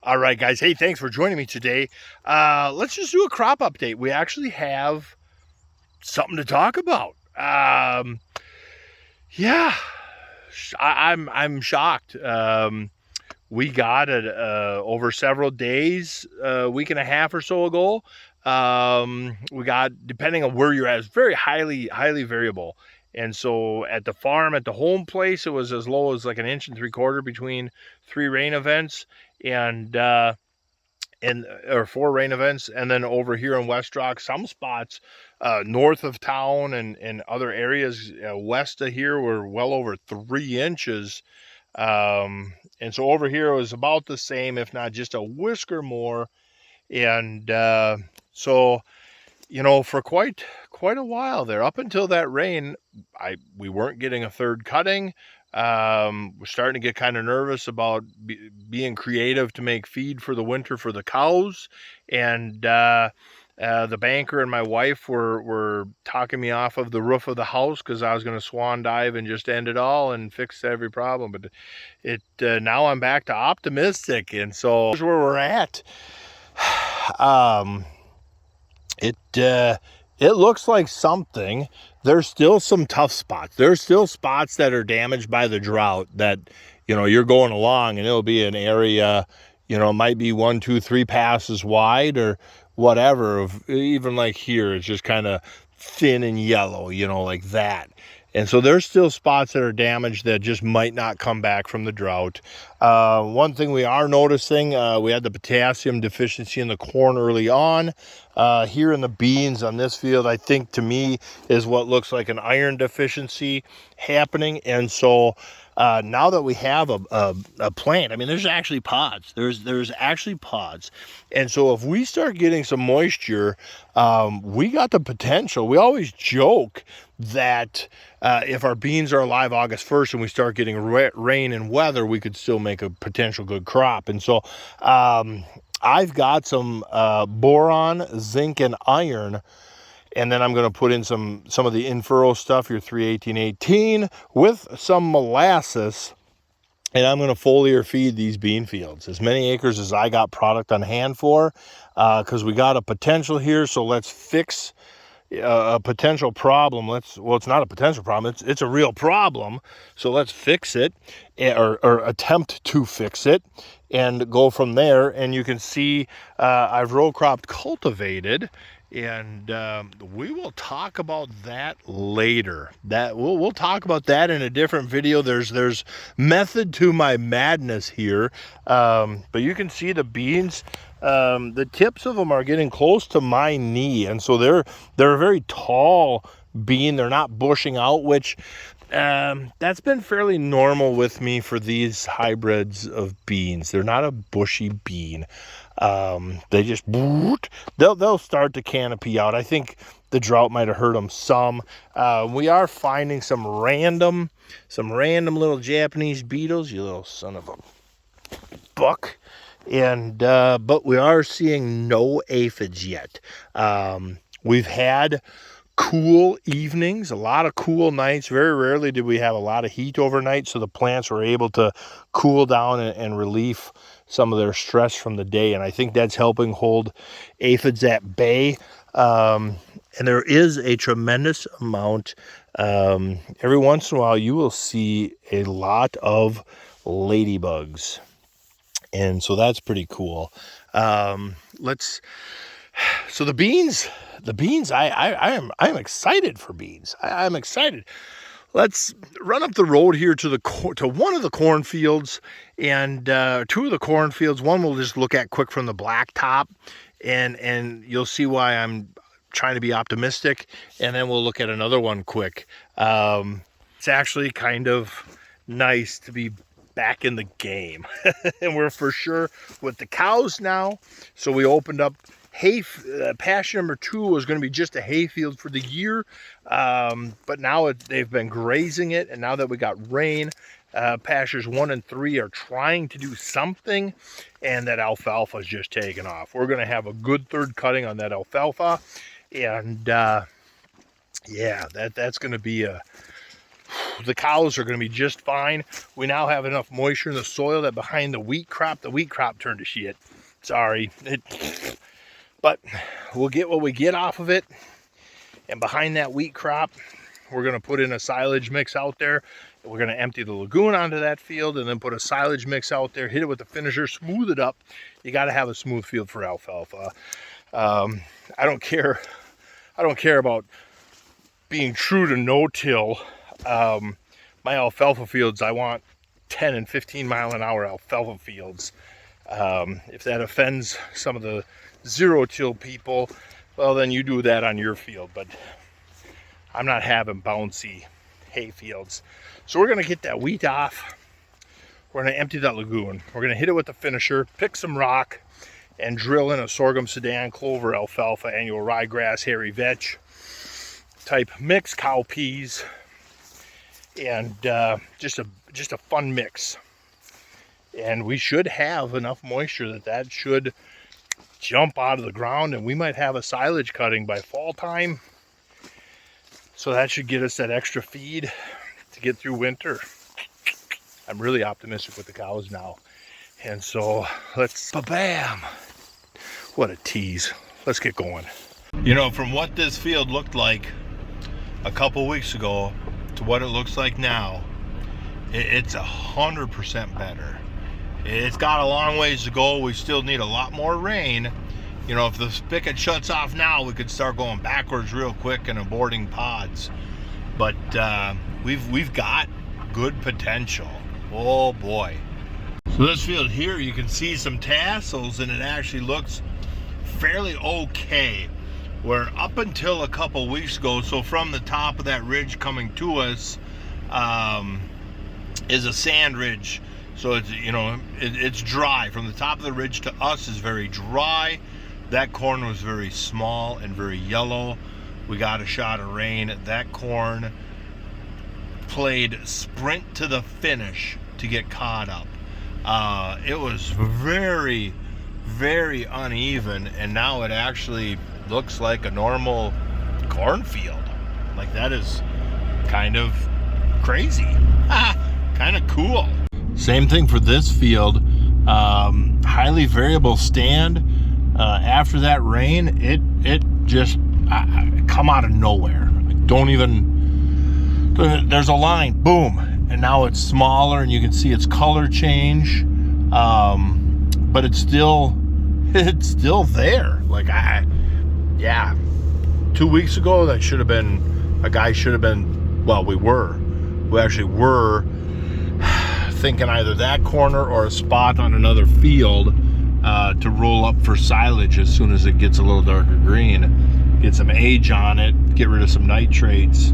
All right, guys. Hey, thanks for joining me today. Let's just do a crop update. We actually have something to talk about. Yeah, I'm shocked. We got it over several days, a week and a half or so ago. We got, depending on where you're at, it's very highly variable. And so at the farm, at the home place, it was as low as like 1.75 inches between 3 rain events, and or 4 rain events. And then over here in West Rock, some spots north of town and other areas west of here were well over 3 inches. And so over here it was about the same, if not just a whisker more. And so, you know, for quite a while there, up until that rain, we weren't getting a third cutting. We're starting to get kind of nervous about being creative to make feed for the winter for the cows. And the banker and my wife were talking me off of the roof of the house because I was going to swan dive and just end it all and fix every problem. But now I'm back to optimistic, and so here's where we're at. It looks like something. There's still some tough spots. There's still spots that are damaged by the drought that, you know, you're going along and it'll be an area, you know, it might be 1, 2, 3 passes wide or whatever. Even like here, it's just kind of thin and yellow, you know, like that. And so there's still spots that are damaged that just might not come back from the drought. One thing we are noticing, we had the potassium deficiency in the corn early on. Here in the beans on this field, I think to me is what looks like an iron deficiency happening. And so now that we have a plant, I mean, there's actually pods. There's actually pods. And so if we start getting some moisture, we got the potential. We always joke that if our beans are alive August 1st and we start getting rain and weather, we could still make a potential good crop. And so I've got some boron, zinc, and iron. And then I'm going to put in some of the in-furrow stuff, your 31818, with some molasses. And I'm going to foliar feed these bean fields, as many acres as I got product on hand for, because we got a potential here. So let's fix a potential problem. Well, it's not a potential problem. It's a real problem. So let's fix it, or attempt to fix it, and go from there. And you can see I've row crop cultivated. And we will talk about that later. We'll talk about that in a different video. There's method to my madness here, but you can see the beans. The tips of them are getting close to my knee, and so they're a very tall bean. They're not bushing out, which that's been fairly normal with me for these hybrids of beans. They're not a bushy bean. They just, they'll start to canopy out. I think the drought might have hurt them some. We are finding some random little Japanese beetles, you little son of a buck. And, but we are seeing no aphids yet. We've had cool evenings, a lot of cool nights. Very rarely did we have a lot of heat overnight, so the plants were able to cool down and relieve some of their stress from the day, and I think that's helping hold aphids at bay. And there is a tremendous amount, every once in a while you will see a lot of ladybugs, and so that's pretty cool. So the beans, I'm excited for beans. I'm excited. Let's run up the road here to one of the cornfields, and 2 of the cornfields. One we'll just look at quick from the blacktop, and you'll see why I'm trying to be optimistic. And then we'll look at another one quick. It's actually kind of nice to be back in the game, and we're for sure with the cows now. So we opened up hay. Pasture number 2 was going to be just a hay field for the year, but now they've been grazing it, and now that we got rain, pastures 1 and 3 are trying to do something, and that alfalfa is just taking off. We're going to have a good third cutting on that alfalfa, and yeah, that's going to be the cows are going to be just fine. We now have enough moisture in the soil that behind the wheat crop turned to shit. Sorry. But we'll get what we get off of it. And behind that wheat crop, we're going to put in a silage mix out there. We're going to empty the lagoon onto that field and then put a silage mix out there, hit it with the finisher, smooth it up. You got to have a smooth field for alfalfa. I don't care about being true to no-till. My alfalfa fields, I want 10 and 15 mile an hour alfalfa fields. If that offends some of the zero-till people, well, then you do that on your field. But I'm not having bouncy hay fields. So we're going to get that wheat off. We're going to empty that lagoon. We're going to hit it with the finisher, pick some rock, and drill in a sorghum, sudan, clover, alfalfa, annual ryegrass, hairy vetch type mix, cowpeas, and just a fun mix. And we should have enough moisture that should jump out of the ground, and we might have a silage cutting by fall time. So that should get us that extra feed to get through winter. I'm really optimistic with the cows now. And so let's, bam, what a tease. Let's get going. You know, from what this field looked like a couple weeks ago to what it looks like now, it's 100% better. It's got a long ways to go. We still need a lot more rain. You know, if the spigot shuts off now, we could start going backwards real quick and aborting pods. But we've got good potential. Oh boy. So this field here, you can see some tassels, and it actually looks fairly okay. Where up until a couple weeks ago, so from the top of that ridge coming to us is a sand ridge. So it's, you know, it's dry. From the top of the ridge to us is very dry. That corn was very small and very yellow. We got a shot of rain. That corn played sprint to the finish to get caught up. It was very, very uneven, and now it actually looks like a normal cornfield. Like, that is kind of crazy. Kind of cool. Same thing for this field. Highly variable stand. After that rain, it just come out of nowhere. Don't even, there's a line, boom, and now it's smaller, and you can see its color change. But it's still there. Like, yeah, 2 weeks ago, that should have been, a guy should have been, well, we actually were thinking either that corner or a spot on another field to roll up for silage as soon as it gets a little darker green. Get some age on it, get rid of some nitrates.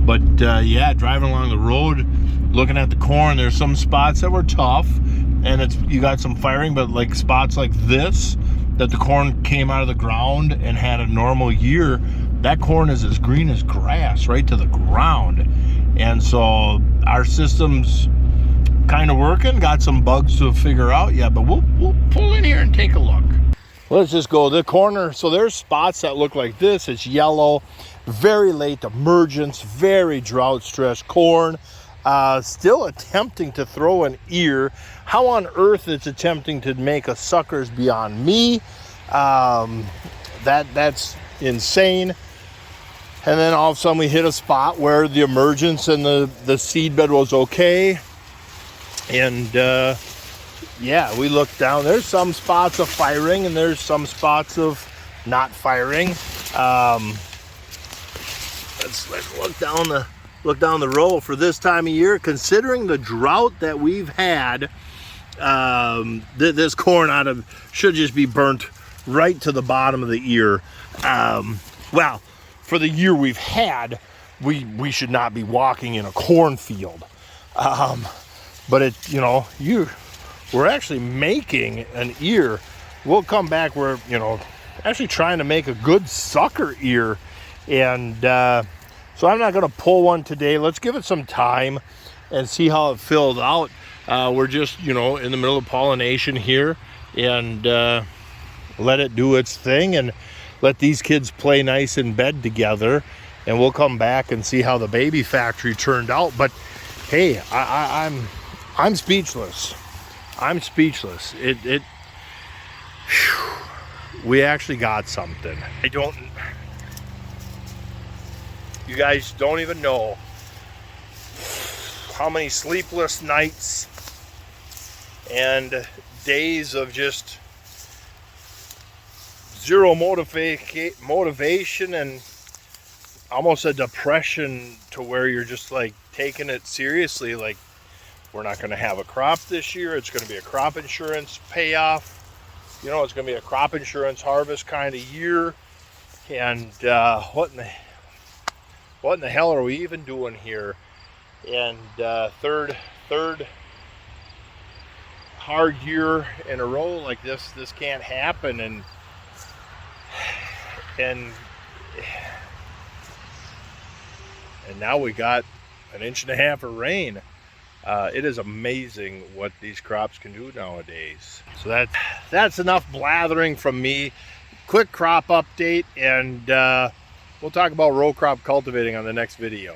But yeah, driving along the road, looking at the corn, there's some spots that were tough, and you got some firing, but like spots like this, that the corn came out of the ground and had a normal year, that corn is as green as grass right to the ground. And so our system's kind of working, got some bugs to figure out yet, but we'll pull in here and take a look. Let's just go the corner. So there's spots that look like this. It's yellow, very late emergence, very drought stressed corn. Still attempting to throw an ear. How on earth it's attempting to make a sucker is beyond me. That's insane. And then all of a sudden we hit a spot where the emergence and the seed bed was okay. And yeah, we look down. There's some spots of firing and there's some spots of not firing. Let's look down the row for this time of year. Considering the drought that we've had, this corn should just be burnt right to the bottom of the ear. Well, for the year we've had, we should not be walking in a cornfield. But it, you know, we're actually making an ear. We'll come back. We're, you know, actually trying to make a good sucker ear. And so I'm not going to pull one today. Let's give it some time and see how it filled out. We're just, you know, in the middle of pollination here, and let it do its thing and let these kids play nice in bed together. And we'll come back and see how the baby factory turned out. But hey, I'm speechless. I'm speechless. We actually got something. You guys don't even know how many sleepless nights and days of just zero motivation and almost a depression, to where you're just like taking it seriously, like we're not going to have a crop this year. It's going to be a crop insurance payoff. You know, it's going to be a crop insurance harvest kind of year. And what in the hell are we even doing here? And third hard year in a row like this. This can't happen. And now we got an inch and a half of rain. It is amazing what these crops can do nowadays. So that's enough blathering from me. Quick crop update, and we'll talk about row crop cultivating on the next video.